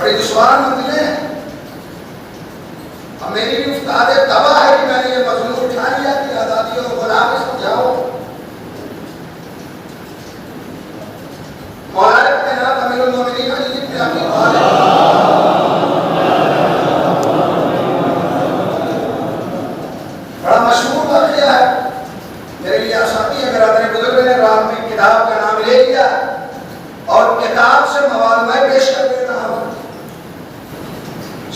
بڑی دشوار منزلیں ہیں. اب میری بھی استاد تباہ ہے کہ میں نے یہ مضمون اٹھا لیا کہ آزادی اور غلامی سمجھاؤ. مولانا کائنات امیر المومنین علی بن ابی طالب بڑا مشہور واقعہ ہے میرے لیے آسانی. اگر اپنے بزرگ نے رات میں کتاب کا نام لے لیا اور کتاب سے مواد میں پیش کر دے رہا ہوں.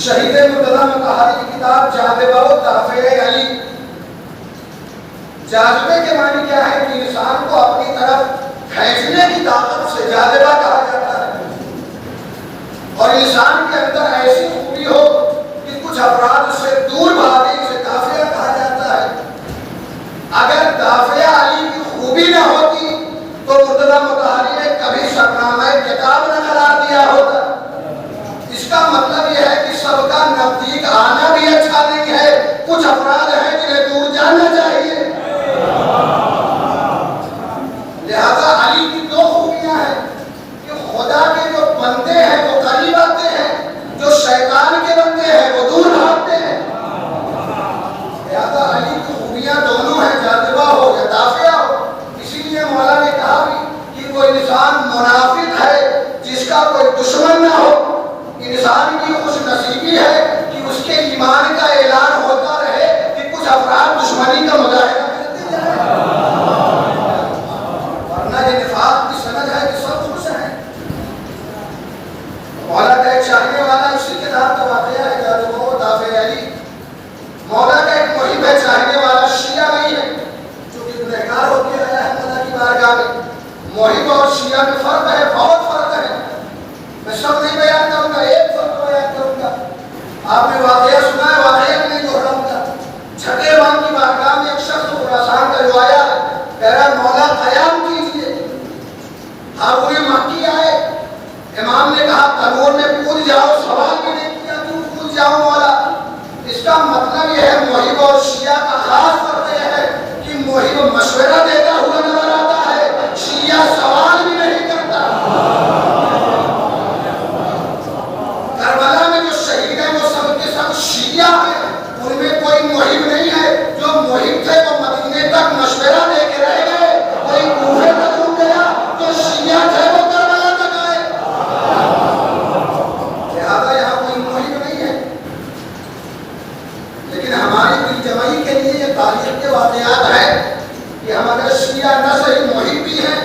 شہید مرتضیٰ مطہری کی کتاب جاذبہ و دافع علی. جاذبے کے معنی کیا ہے کہ انسان کو اپنی طرف کھینچنے کی طاقت سے جاذبہ کہا جاتا ہے. اور انسان کے اندر ایسی خوبی ہو کہ کچھ افراد اس سے دور بھاگے اسے دافع کہا جاتا ہے. اگر دافع علی کی خوبی نہ ہوتی تو مرتضیٰ مطہری نے کبھی شرنامہ کتاب نہ قرار دیا ہوتا. اس کا مطلب یہ ہے کہ سب کا نزدیک آنا بھی اچھا نہیں ہے. کچھ افراد ہیں جنہیں دور جانا چاہیے. لہذا علی کی دو خوبیاں ہیں کہ خدا کے جو بندے ہیں وہ قریب آتے ہیں, جو شیطان کے بندے ہیں وہ دور بھاگتے ہیں. لہذا علی کی خوبیاں دونوں ہیں, جاذبہ ہو یا دافعہ ہو. اسی لیے مولا نے کہا بھی کہ وہ انسان منافق ہے جس کا کوئی دشمن نہ ہو. انسان کی خوش نصیبی ہے کہ اس کے ایمان کا اعلان ہوتا رہے کہ کچھ افراد دشمنی کا مظاہرہ کرتے جائیں. ورنہ یہ نفاق کی سند ہے کہ سب خوش ہیں. مولا کا ایک چاہنے والا اسی کتاب کا واقعہ ہے جاذبہ و دافع علی. مولا کا ایک محب ہے, چاہنے والا شیعہ نہیں ہے جو کہ گنہگار ہو کے آیا ہے مولا کی بارگاہ میں. محب اور شیعہ میں فرق ہے, بہت فرق ہے. میں سب نہیں بیان کروں گا, ایک فرق بیان کروں گا. آپ نے واقعہ سنا ہے, واقعہ میں نہیں دوہراؤں گا. چھٹے امام کی بارگاہ میں ایک شخص خراسان کا جو آیا کہہ رہا مولا قیام کیجیے. ہارون مکی آئے, امام نے کہا تنور میں کود جاؤ. سوال بھی نہیں کیا کیوں کود جاؤ مولا. اس کا مطلب یہ ہے محب اور شیعہ کا خاص فرق یہ ہے کہ محب مشورہ دیتا ہوا نظر آتا ہے, شیعہ سوال بھی نہیں کرتا. کربلا میں جو شہید ہیں وہ سب کے سب شیعہ ہیں, ان میں کوئی محب نہیں ہے. جو محب تھے وہ مدینے تک مشورہ دے کے رہ گئے, کوئی کوفے تک رک گیا. جو شیعہ تھے وہ کربلا تک آئے. لہذا یہاں کوئی محب نہیں ہے. لیکن ہماری دل جمعی کے لیے یہ تاریخ کے واقعات ہیں کہ ہم اگر شیعہ نہ صحیح محب بھی ہیں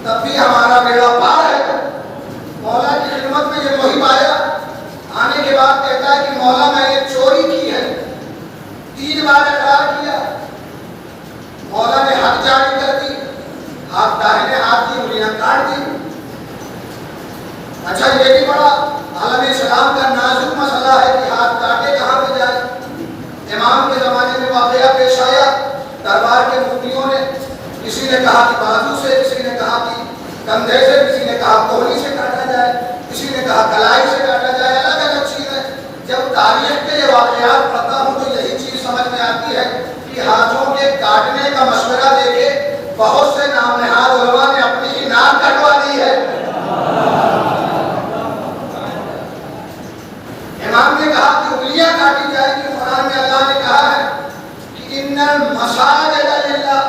تب بھی ہمارا بیڑا پار ہے. مولا کی خدمت میں یہ محب آیا, آنے کے بعد کہتا ہے کہ مولا میں نے چوری کی ہے. 3 بار اقرار کیا. مولا نے حد جاری کر دی, ہاتھ داہنے ہاتھ کی انگلیاں کاٹ دی. اچھا یہ بھی بڑا عالم اسلام کا نازک مسئلہ ہے کہ ہاتھ کاٹے کہاں پہ جائے. امام کے زمانے میں واقعہ پیش آیا, دربار کے مفتیوں نے کسی نے کہا کہ بازو سے, کسی نے کہا کہ کندھے سے, کسی نے کہا کوہنی سے کاٹا جائے, کسی نے کہا کلائی سے کاٹا جائے. الگ الگ چیزیں. جب تاریخ کے یہ واقعات پڑھتا ہوں تو یہی چیز سمجھ میں آتی ہے کہ ہاتھوں کے کاٹنے کا مشورہ دے کے بہت سے نام نہاد علماء نے اپنی ہی ناک کٹوا دی ہے. امام نے کہا کہ انگلیاں کاٹی جائے گی. قرآن میں اللہ نے کہا ہے کہ ان المساجد للہ,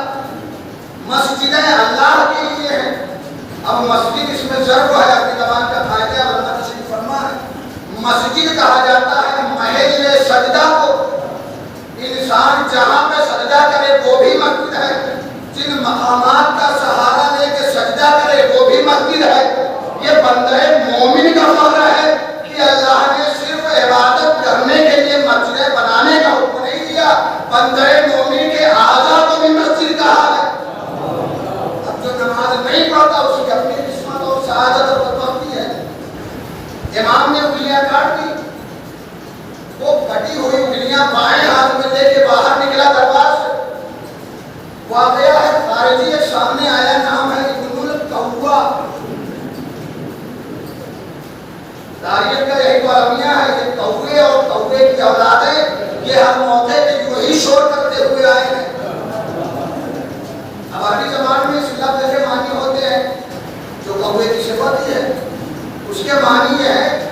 مسجدیں اللہ کے لیے ہیں. اب مسجد اس میں ضرب ہے, اپنی زبان کا فائدہ علماء تشریف فرما ہے. مسجد کہا جاتا ہے محل سجدہ کو. انسان جہاں پہ سجدہ کرے وہ بھی مسجد ہے, جن مقامات کا سہارا لے کے سجدہ کرے وہ بھی مسجد ہے. یہ بندہ مومن کا فخر ہے کہ اللہ نے صرف عبادت کرنے کے لیے مسجدیں بنانے کا حکم نہیں دیا, بندہ مومن کے اعضاء کو بھی مسجد کہا ہے. اب جو نماز نہیں پڑھتا اس کی اپنی قسمت اور سعادت اور بدبختی ہے. امام نے انگلیاں کاٹ دی. وہ کٹی ہوئی انگلیاں بائیں ہاتھ میں لے کے باہر نکلا دربار سے. واقعہ ہے خارجی ایک سامنے آیا, نام ہے ابن القوا. تاریخ کا یہی تو المیہ ہے کہ کوے اور کوے کی اولادیں یہ ہر موقع پہ یوں ہی شور کرتے ہوئے آئے ہیں. اب عربی زبان میں اس لفظ کے معنی ہوتے ہیں جو کوے کی صفت ہے. اس کے معنی یہ ہے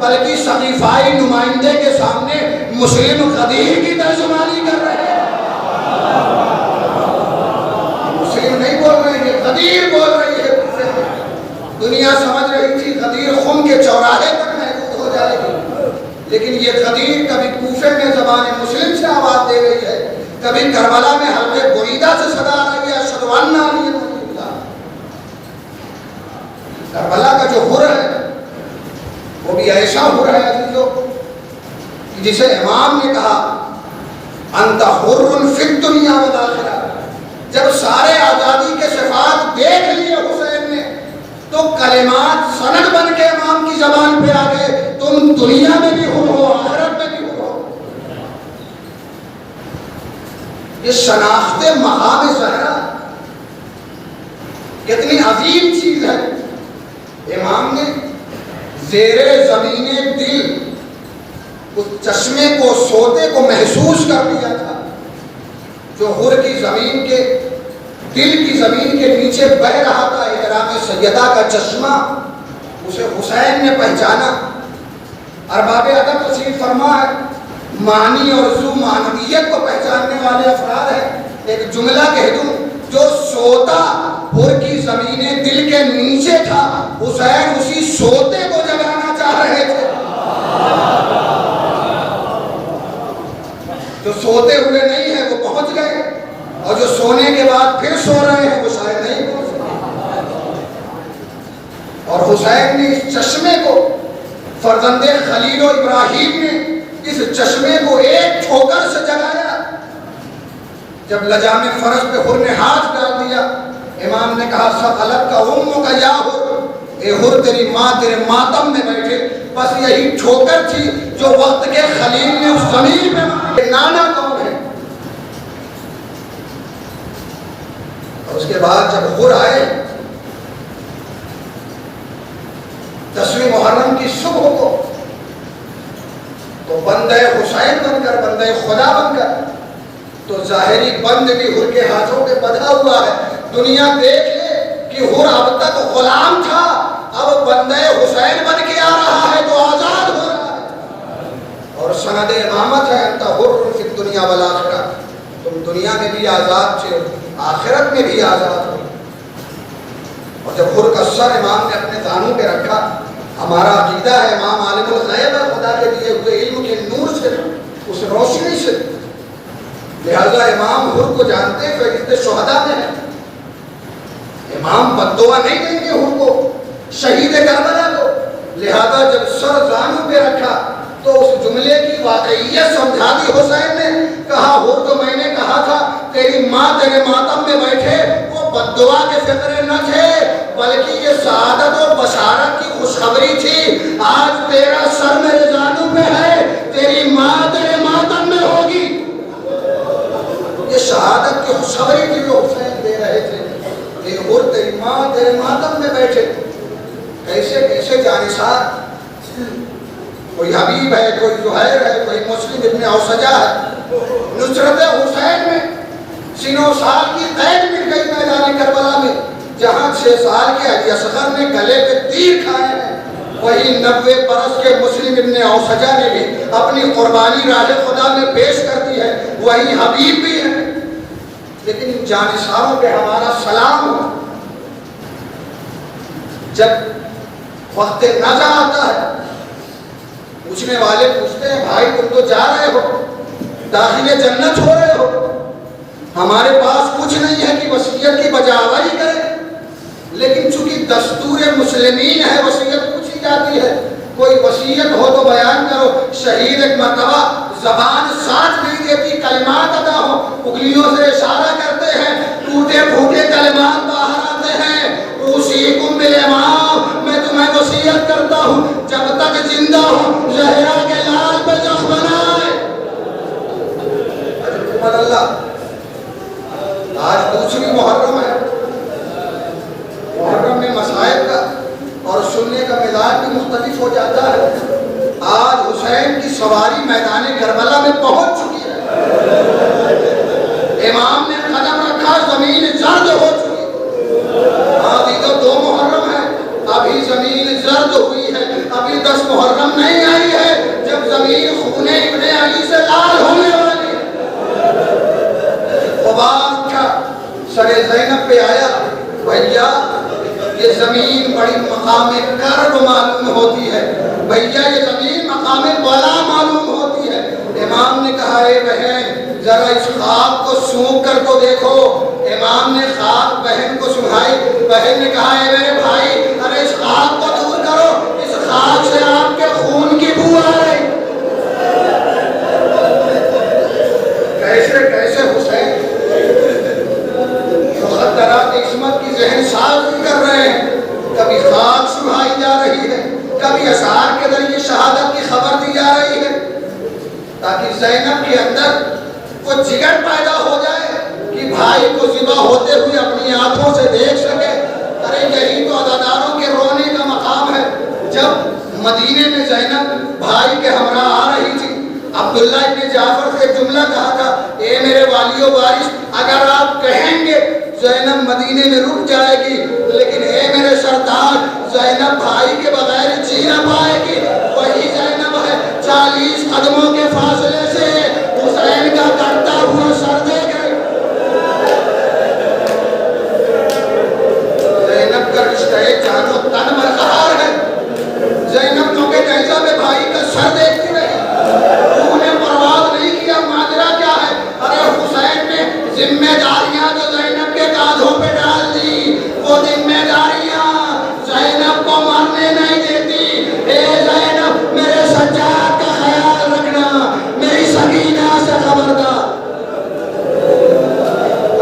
بلکہ سقیفائی نمائندے کے سامنے مسلم غدیر کی ترجمانی کر رہے ہیں۔ مسلم نہیں بول رہے ہیں، غدیر بول رہی ہے۔ دنیا سمجھ رہی تھی غدیر خم کے چوراہے تک محدود ہو جائے گی، لیکن یہ غدیر کبھی کوفے میں زبان مسلم سے آواز دے رہی ہے، کبھی کربلا میں حلقے بریدہ سے صدا آ رہی ہے، اشہد ان لا الہ الا اللہ۔ کربلا کا جو حر ہے وہ بھی ایسا حر ہے عزیزو جسے امام نے کہا انت حر فی الدنیا والآخرہ۔ جب سارے آزادی کے صفات دیکھ لیے حسین نے تو کلمات سند بن کے امام کی زبان پہ آ گئے، تم دنیا میں بھی حر ہو، آخرت میں بھی حر ہو۔ یہ شناخت مقام زہرا کتنی عظیم چیز ہے۔ امام نے زیر زمین دل اس چشمے کو، سوتے کو محسوس کر لیا تھا جو حر کی زمین کے دل کی زمین کے نیچے بہ رہا تھا، احترام سیدہ کا چشمہ، اسے حسین نے پہچانا۔ ارباب ادب تشریف فرما ہے، معنی اور ذو معنویت کو پہچاننے والے افراد ہیں۔ ایک جملہ کہہ دوں، جو سوتا حر کی زمین دل کے نیچے تھا، حسین اسی سوتے کو جگانا چاہ رہے تھے۔ جو سوتے ہوئے نہیں ہیں وہ پہنچ گئے، اور جو سونے کے بعد پھر سو رہے ہیں وہ شاید نہیں پہنچ سکے۔ اور حسین نے اس چشمے کو، فرزند خلیل و ابراہیم نے اس چشمے کو ایک ٹھوکر سے جگایا۔ جب لجام فرش پہ حر نے ہاتھ ڈال دیا، امام نے کہا ثقلت کا امک یا حر، اے حر تیری ماں تیرے ماتم میں بیٹھے۔ بس یہی ٹھوکر تھی جو وقت کے خلیل نے اس زمین پہ ماری۔ نانا کون ہے؟ اور اس کے بعد جب حر آئے 10ویں محرم کی صبح کو، تو بندہ حسین بن کر، بندہ خدا بن کر، تو ظاہری بند بھی حر کے ہاتھوں پہ بندھا ہوا ہے۔ دنیا دیکھ لے کہ حر اب تک غلام تھا، اب بندہ حسین بن کے آ رہا ہے تو آزاد ہو رہا ہے۔ اور سند امامت ہے انت حر فی الدنیا والآخرہ، تم دنیا میں بھی آزاد تھے، آخرت میں بھی آزاد ہو۔ اور جب حر کا سر امام نے اپنے دانوں پہ رکھا، ہمارا عقیدہ ہے امام عالم الغیب ہے، خدا کے دیے ہوئے علم کے نور سے، اس روشنی سے، لہذا امام حر کو جانتے فہرست شہداء میں ہے۔ امام بددعا نہیں دیں گے حر کو، شہید کربلا کو۔ لہذا جب سر زانوں پہ رکھا تو اس جملے کی واقعیت سمجھا دی حسین نے، کہا حر تو میں نے کہا تھا تیری ماں تیرے ماتم میں بیٹھے، وہ بددعا کے فقرے نہ تھے بلکہ یہ سعادت و بشارت کی خوشخبری تھی۔ آج تیرا سر میرے زانوں پہ ہے، تیری ماں تیرے ماتم میں ہوگی۔ یہ شہادت کی خوشخبری تھی جو حسین دے رہے تھے کہ حر تیری ماں تیرے ماتم میں بیٹھے۔ کیسے کیسے جانثار، کوئی حبیب ہے، کوئی زہیر ہے، کوئی مسلم ابن اوسجہ ہے۔ نصرت حسین میں سینوں سال کی قید مٹ گئی میدان کربلا میں، جہاں 6 سال کے علی اصغر نے گلے پہ تیر کھائے ہیں، وہی 90 برس کے مسلم ابن اوسجہ نے بھی اپنی قربانی راہ خدا میں پیش کر دی ہے، وہی حبیب بھی ہے۔ لیکن جانثاروں پہ ہمارا سلام ہو۔ جب وقت نزع آتا ہے، پوچھنے والے پوچھتے ہیں بھائی تم تو جا رہے ہو، داخل جنت ہو رہے ہو، ہمارے پاس کچھ نہیں ہے کہ وصیت کی بجاوری کریں، لیکن چونکہ دستور مسلمین ہے وصیت پوچھی جاتی ہے، کوئی وصیت ہو تو بیان کرو۔ شہید ایک مرتبہ زبان ساتھ نہیں دیتی، کلمات ادا ہو، انگلیوں سے اشارہ کرتے ہیں، ٹوٹے پھوٹے کلمات باہر آتے ہیں۔ اوصیکم بالامام، میں تمہیں وصیت کرتا ہوں جب تک زندہ ہوں زہرا کے لال پہ جخ بنائے۔ اللہ، آج 2 محرم ہے، محرم میں مسائل کا اور سننے کا مزاج بھی مختلف ہو جاتا ہے۔ آج حسین کی سواری میدان کربلا میں پہنچ چکی ہے، امام نے قدم رکھا، زمین زرد ہو چکی ہے۔ آج تو 2 محرم ہے، ابھی زمین زرد ہوئی ہے، ابھی 10 محرم نہیں زینب پہ آیا بھیا یہ زمین بڑی مقام کرب معلوم ہوتی ہے، بھیا یہ زمین مقام بلا معلوم ہوتی ہے۔ امام نے کہا اے بہن ذرا اس خواب کو سونگ کر تو دیکھو۔ امام نے خواب بہن کو سنائی، بہن نے کہا اے میرے بھائی ارے اس خواب کو دور کرو، اس خواب سے آپ کے خون کی بو آ رہی۔ کیسے کیسے حسین مخدرات عصمت کی ذہن سازی کر رہے ہیں، کبھی خواب سنائی جا رہی ہے، کبھی اشعار کے ذریعے شہادت کی خبر دی جا رہی ہے، تاکہ زینب کے اندر وہ جگر پیدا ہو جائے کہ بھائی کو ذبح ہوتے ہوئے اپنی آنکھوں سے دیکھ سکے۔ ارے یہی تو عزاداروں کے رونے کا مقام ہے۔ جب مدینے میں زینب بھائی کے ہمراہ آ رہی تھی، عبداللہ ابن جعفر سے جملہ کہا تھا اے میرے والی و وارث اگر آپ کہیں گے زینب مدینے میں رک جائے گی، لیکن اے میرے سردار زینب بھائی کے بغیر جی نہ پائے گی۔ وہی زینب ہے 40 قدموں کے فاصلے سے حسین کا کٹتا ہوا سر دیکھ رہی۔ زینب کا رشتہ جان و تن برقرار ہے۔ زینب کیونکہ نیزہ میں بھائی کا سر دیکھتی رہی، انہیں پرواز نہیں کیا ماجرا کیا ہے۔ ارے حسین نے ذمہ داریاں جو زینب کے کاندھوں پہ ڈال دی، وہ ذمہ داریاں زینب کو مرنے نہیں دیتی۔ اے زینب میرے سجاد کا خیال رکھنا، میری سکینہ سے خبردار۔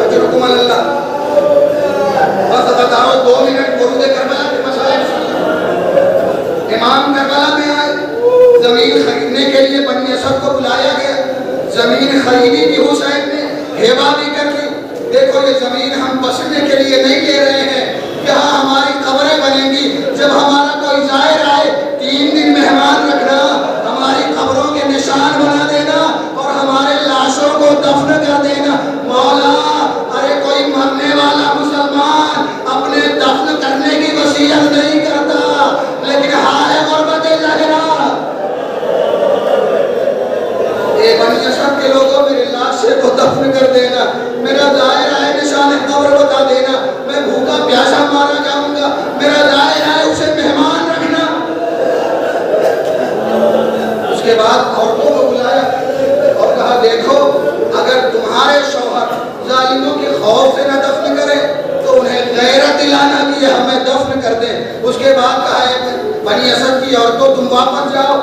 اجرکم اللہ۔ بس بتاؤ 2 منٹ ورود کربلا کے مسائل سنو۔ امام کربلا میں آئے، زمین خریدنے کے لیے بنی اسد کو بلایا گیا، زمین خریدی بھی حسین نے، ہیبا بھی کر لی۔ دیکھو یہ زمین ہم بسنے کے لیے نہیں لے رہے ہیں، یہاں ہماری قبریں بنیں گی، جب ہمارا کوئی زائر آئے 3 دن مہمان رکھنا، ہماری قبروں کے نشان بنا دینا اور ہمارے لاشوں کو دفن کر دینا۔ مولا ارے کوئی مرنے والا مسلمان اپنے دفن کرنے کی وصیت نہیں کرتا، لیکن ہائے غربت لگنا۔ اے بنی اسد کے لوگوں میرے لاشے کو دفن کر دینا، میرا زائر آئے نشان قبر بتا دینا، میں بھوکا پیاسا مارا جاؤں گا، میرا زائر آئے اسے مہمان رکھنا۔ اس کے بعد عورتوں کو بلایا اور کہا دیکھو اگر تمہارے شوہر ظالموں کے خوف سے نہ دفن کرے تو انہیں غیرت دلانا کہ یہ ہمیں دفن کر دیں۔ اس کے بعد کہا ہے بنی اسد کی عورتوں تم واپس جاؤ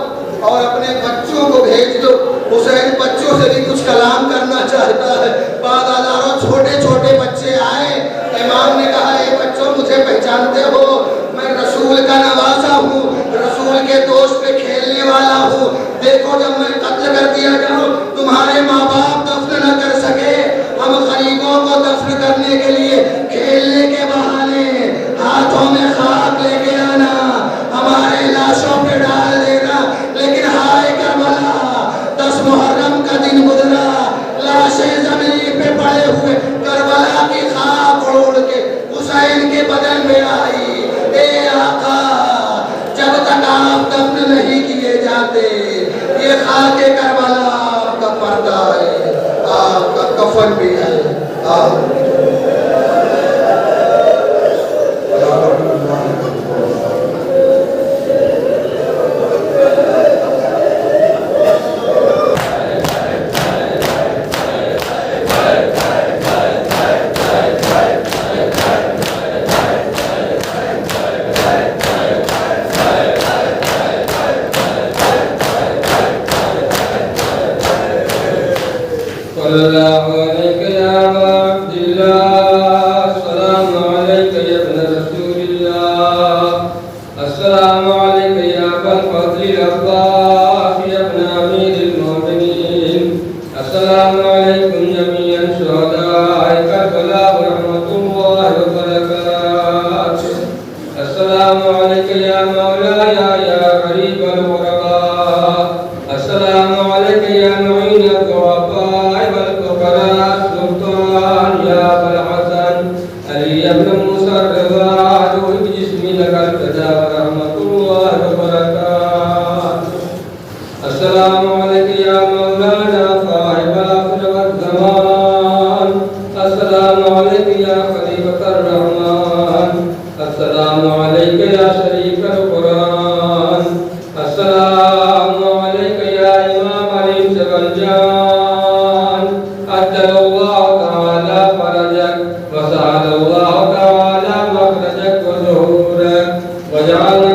اور اپنے بچوں کو بھیج دو۔ حسین بچوں سے بھی کچھ کلام کرنا چاہتا ہے۔ بعد ہزاروں چھوٹے چھوٹے بچے آئے، امام نے کہا اے بچوں مجھے پہچانتے ہو، میں رسول کا نواسا ہوں، رسول کے دوست پہ کھیلنے والا ہوں۔ دیکھو جب میں قتل کر دیا جاؤں تمہارے ماں باپ دفن نہ کر سکے، ہم غریبوں کو دفن کرنے کے لیے کھیلنے کے بہانے ہاتھوں میں خاک لے کے آنا، ہمارے لاشوں پہ ڈال دینا۔ لیکن ہائے کربلا 10 محرم کا دن گزرا، لاشیں زمین پہ پڑے ہوئے کربلا کی خاک اڑ کے حسین کے بدن میں آئی۔ اے آقا جب تک آپ دفن نہیں کیے جاتے یہ خاک کربلا آپ کا پردہ ہے، آپ کا کفن بھی ہے۔ السلام علیکم یا وجعلنا